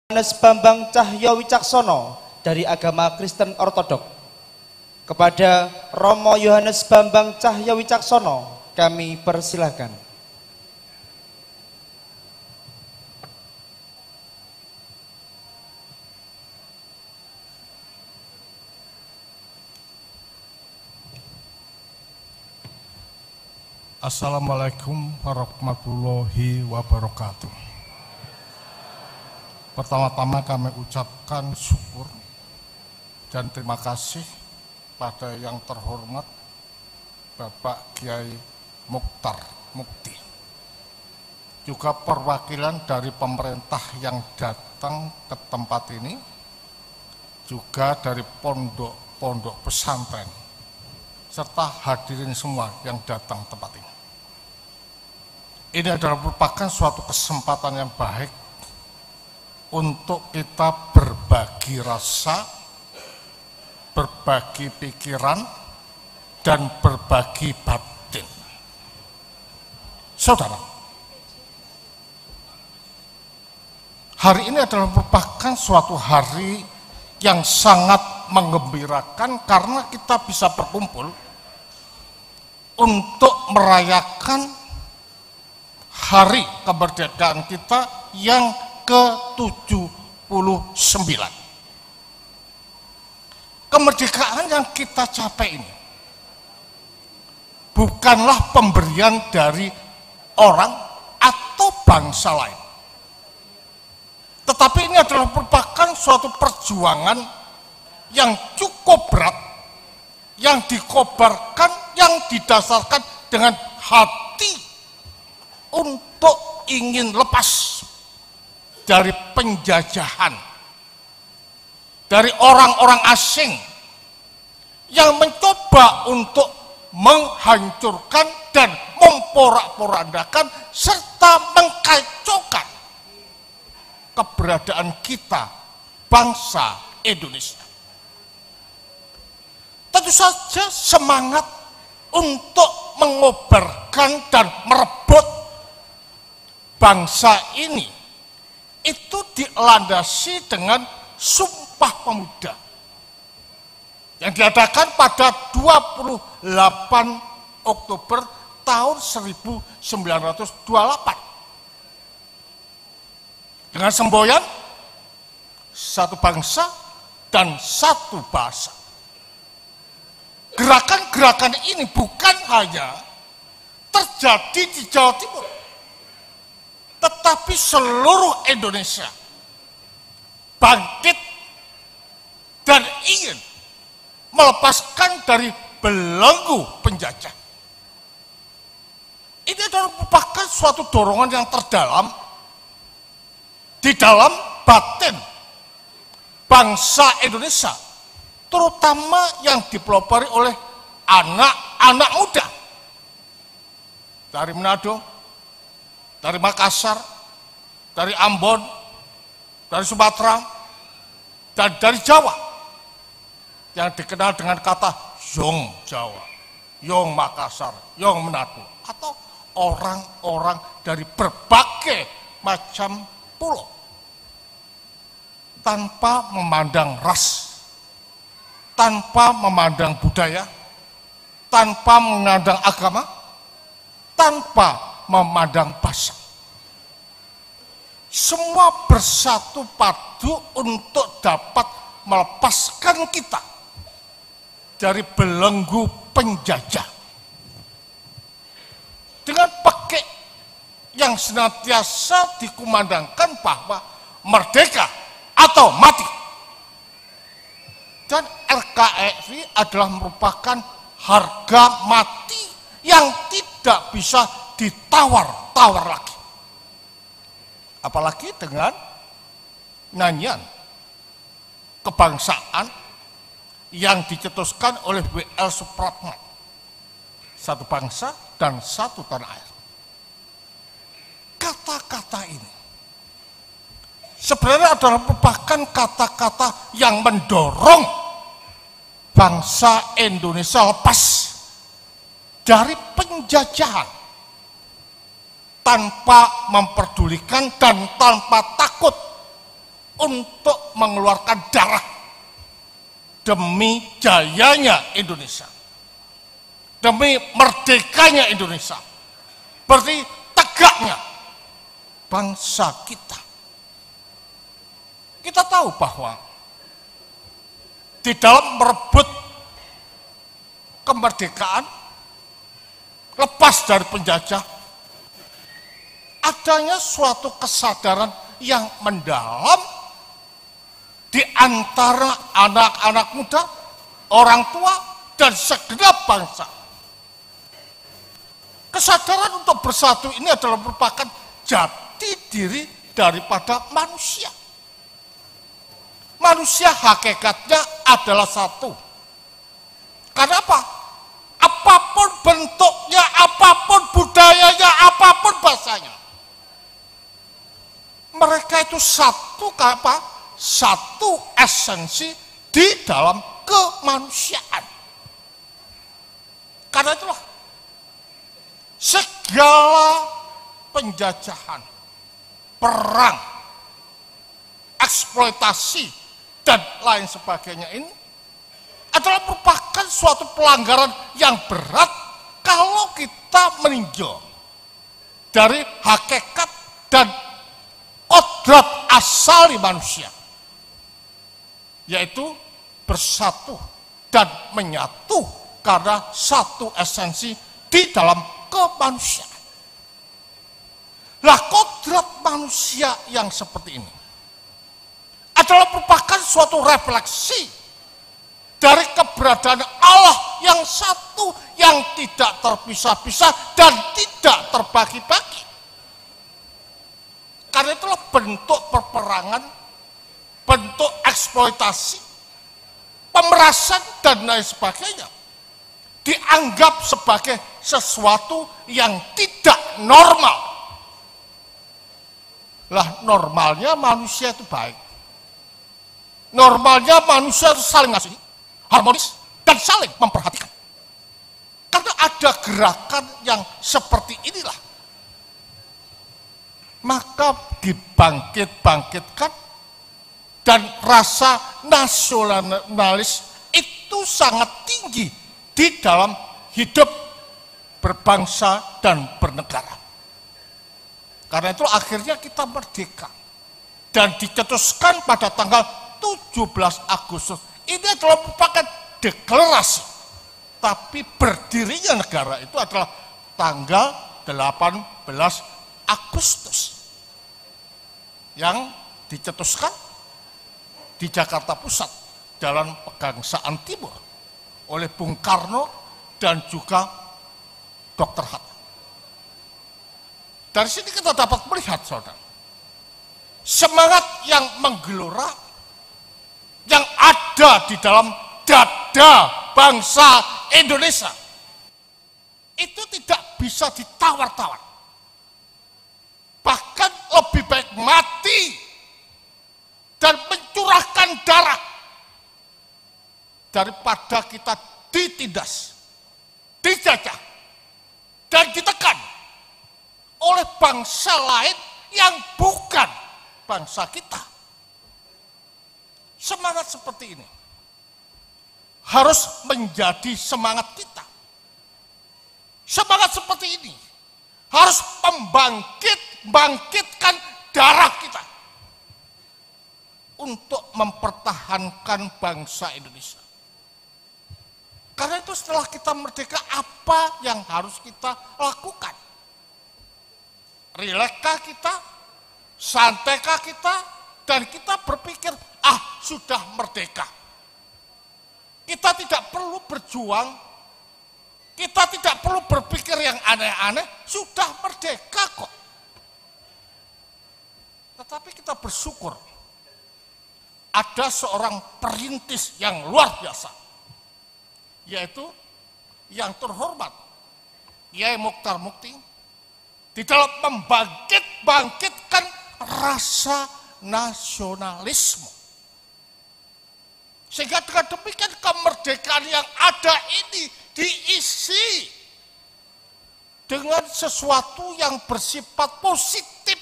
Yohanes Bambang Cahyo Wicaksono dari agama Kristen Ortodok. Kepada Romo Yohanes Bambang Cahyo Wicaksono kami persilahkan. Assalamualaikum warahmatullahi wabarakatuh. Pertama-tama kami ucapkan syukur dan terima kasih pada yang terhormat Bapak Kiai Mukhtar Mukti, juga perwakilan dari pemerintah yang datang ke tempat ini, juga dari pondok-pondok pesantren, serta hadirin semua yang datang tempat ini. Ini adalah merupakan suatu kesempatan yang baik untuk kita berbagi rasa, berbagi pikiran, dan berbagi batin. Saudara, hari ini adalah merupakan suatu hari yang sangat menggembirakan karena kita bisa berkumpul untuk merayakan hari kemerdekaan kita yang ke-79. Kemerdekaan yang kita capai ini bukanlah pemberian dari orang atau bangsa lain, tetapi ini adalah merupakan suatu perjuangan yang cukup berat, yang dikobarkan, yang didasarkan dengan hati untuk ingin lepas dari penjajahan, dari orang-orang asing yang mencoba untuk menghancurkan dan memporak-porandakan serta mengkacaukan keberadaan kita, bangsa Indonesia. Tentu saja semangat untuk mengobarkan dan merebut bangsa ini itu dilandasi dengan Sumpah Pemuda yang diadakan pada 28 Oktober tahun 1928 dengan semboyan satu bangsa dan satu bahasa. Gerakan-gerakan ini bukan hanya terjadi di Jawa Timur, tetapi seluruh Indonesia bangkit dan ingin melepaskan dari belenggu penjajah. Ini adalah merupakan suatu dorongan yang terdalam di dalam batin bangsa Indonesia, terutama yang dipelopori oleh anak-anak muda dari Manado, dari Makassar, dari Ambon, dari Sumatera, dan dari Jawa, yang dikenal dengan kata Yong Jawa, Yong Makassar, Yong Manado, atau orang-orang dari berbagai macam pulau, tanpa memandang ras, tanpa memandang budaya, tanpa memandang agama, tanpa memandang bahasa. Semua bersatu padu untuk dapat melepaskan kita dari belenggu penjajah dengan pakai yang senantiasa dikumandangkan bahwa merdeka atau mati. Dan NKRI adalah merupakan harga mati yang tidak bisa ditawar-tawar lagi. Apalagi dengan nyanyian kebangsaan yang dicetuskan oleh W.L. Supratman, satu bangsa dan satu tanah air. Kata-kata ini sebenarnya adalah merupakan kata-kata yang mendorong bangsa Indonesia lepas dari penjajahan tanpa memperdulikan dan tanpa takut untuk mengeluarkan darah demi jayanya Indonesia, demi merdekanya Indonesia, berarti tegaknya bangsa kita. Kita tahu bahwa di dalam merebut kemerdekaan, lepas dari penjajah, adanya suatu kesadaran yang mendalam di antara anak-anak muda, orang tua, dan segenap bangsa. Kesadaran untuk bersatu ini adalah merupakan jati diri daripada manusia. Manusia hakikatnya adalah satu. Karena apa? Apapun bentuknya, apapun budayanya, apapun bahasanya, mereka itu satu apa? Satu esensi di dalam kemanusiaan. Karena itulah segala penjajahan, perang, eksploitasi, dan lain sebagainya ini adalah merupakan suatu pelanggaran yang berat kalau kita meninjau dari hakikat dan kodrat asali manusia, yaitu bersatu dan menyatu karena satu esensi di dalam kemanusiaan. Lah, kodrat manusia yang seperti ini adalah merupakan suatu refleksi dari keberadaan Allah yang satu, yang tidak terpisah-pisah dan tidak terbagi-bagi. Karena itulah bentuk perperangan, bentuk eksploitasi, pemerasan, dan lain sebagainya dianggap sebagai sesuatu yang tidak normal. Lah, normalnya manusia itu baik. Normalnya manusia itu saling ngasih, harmonis, dan saling memperhatikan. Karena ada gerakan yang seperti inilah, maka dibangkit-bangkitkan, dan rasa nasionalis itu sangat tinggi di dalam hidup berbangsa dan bernegara. Karena itu akhirnya kita merdeka dan dicetuskan pada tanggal 17 Agustus. Ini adalah merupakan deklarasi, tapi berdirinya negara itu adalah tanggal 18 Agustus yang dicetuskan di Jakarta Pusat, Jalan Pegangsaan Timur, oleh Bung Karno dan juga Dr. Hatta. Dari sini kita dapat melihat, saudara, semangat yang menggelora yang ada di dalam dada bangsa Indonesia itu tidak bisa ditawar-tawar. Bahkan lebih baik mati dan mencurahkan darah daripada kita ditindas, dijajah, dan ditekan oleh bangsa lain yang bukan bangsa kita. Semangat seperti ini harus menjadi semangat kita. Semangat seperti ini harus membangkitkan darah kita untuk mempertahankan bangsa Indonesia. Karena itu setelah kita merdeka, apa yang harus kita lakukan? Rilekkah kita? Santaikah kita? Dan kita berpikir, sudah merdeka. Kita tidak perlu berjuang, kita tidak perlu berpikir yang aneh-aneh, sudah merdeka kok. Tetapi kita bersyukur, ada seorang perintis yang luar biasa, yaitu yang terhormat Kiai Mokhtar Mukti, di dalam membangkitkan rasa nasionalisme. Sehingga dengan demikian kemerdekaan yang ada ini diisi dengan sesuatu yang bersifat positif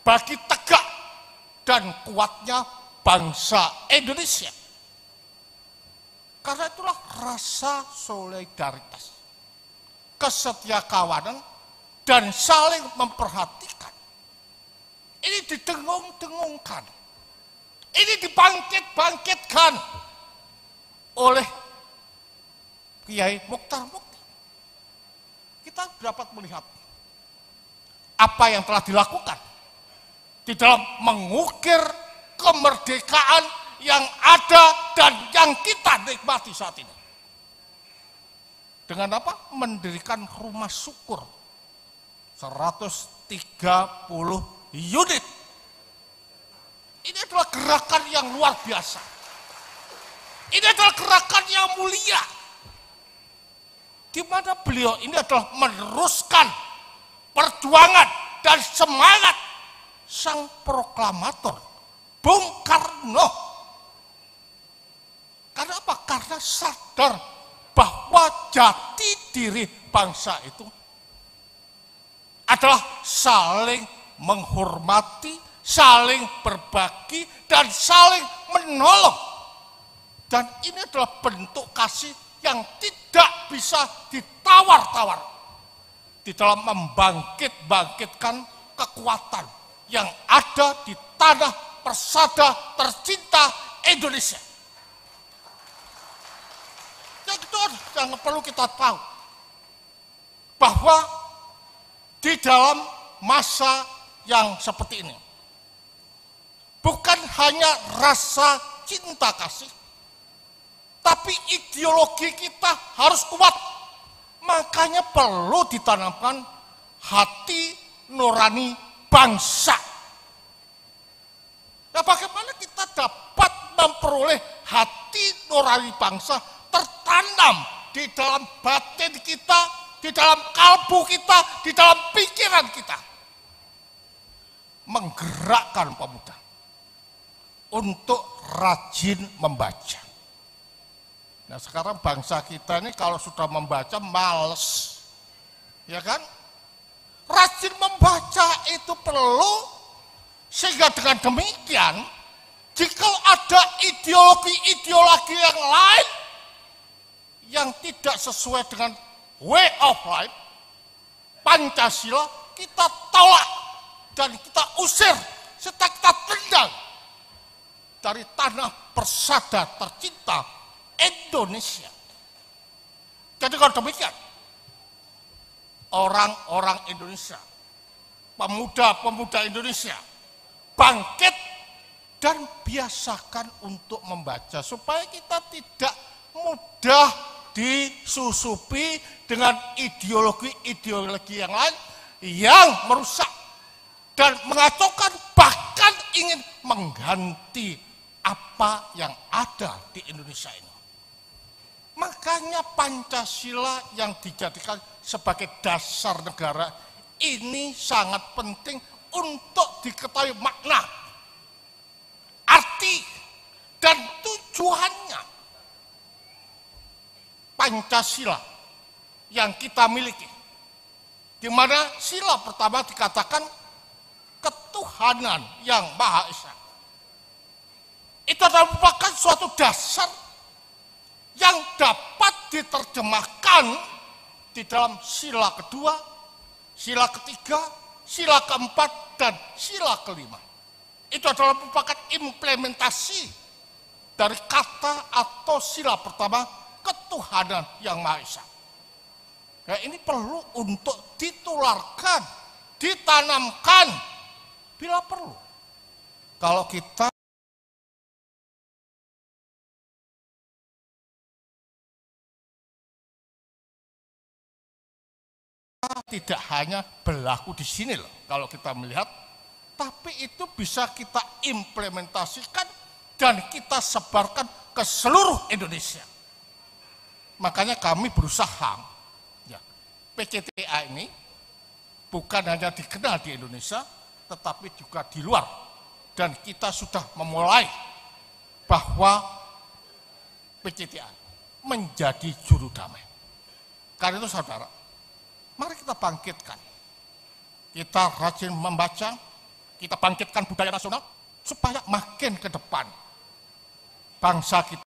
bagi tegak dan kuatnya bangsa Indonesia. Karena itulah rasa solidaritas, kesetiakawanan, dan saling memperhatikan. Ini didengung-dengungkan. Ini dibangkit-bangkitkan oleh Kiai Mokhtar Mukti. Kita dapat melihat apa yang telah dilakukan di dalam mengukir kemerdekaan yang ada dan yang kita nikmati saat ini. Dengan apa? Mendirikan rumah syukur 130 unit. Ini adalah gerakan yang luar biasa. Ini adalah gerakan yang mulia. Di mana beliau ini adalah meneruskan perjuangan dan semangat sang proklamator Bung Karno. Karena apa? Karena sadar bahwa jati diri bangsa itu adalah saling menghormati, saling berbagi, dan saling menolong. Dan ini adalah bentuk kasih yang tidak bisa ditawar-tawar di dalam membangkit-bangkitkan kekuatan yang ada di tanah persada tercinta Indonesia. Yang itu yang perlu kita tahu, bahwa di dalam masa yang seperti ini, bukan hanya rasa cinta kasih, tapi ideologi kita harus kuat. Makanya perlu ditanamkan hati nurani bangsa. Nah, bagaimana kita dapat memperoleh hati nurani bangsa tertanam di dalam batin kita, di dalam kalbu kita, di dalam pikiran kita? Menggerakkan pemuda untuk rajin membaca. Nah, sekarang bangsa kita ini kalau sudah membaca males, ya kan? Rajin membaca itu perlu, sehingga dengan demikian, jika ada ideologi-ideologi yang lain yang tidak sesuai dengan way of life, Pancasila, kita tolak dan kita usir, serta kita tendang dari tanah persada tercinta Indonesia. Jadi kalau demikian, orang-orang Indonesia, pemuda-pemuda Indonesia, bangkit dan biasakan untuk membaca supaya kita tidak mudah disusupi dengan ideologi-ideologi yang lain yang merusak dan mengacaukan, bahkan ingin mengganti apa yang ada di Indonesia ini. Makanya Pancasila yang dijadikan sebagai dasar negara ini sangat penting untuk diketahui makna, arti, dan tujuannya. Pancasila yang kita miliki, di mana sila pertama dikatakan ketuhanan yang Maha Esa. Itu adalah merupakan suatu dasar yang dapat diterjemahkan di dalam sila kedua, sila ketiga, sila keempat, dan sila kelima. Itu adalah merupakan implementasi dari kata atau sila pertama, ketuhanan yang Maha Esa. Nah, ini perlu untuk ditularkan, ditanamkan bila perlu. Kalau kita tidak hanya berlaku di sini loh, kalau kita melihat, tapi itu bisa kita implementasikan dan kita sebarkan ke seluruh Indonesia. Makanya kami berusaha, ya, PCTA ini bukan hanya dikenal di Indonesia, tetapi juga di luar. Dan kita sudah memulai bahwa PCTA menjadi juru damai. Karena itu saudara, mari kita bangkitkan. Kita rajin membaca, kita bangkitkan budaya nasional, supaya makin ke depan bangsa kita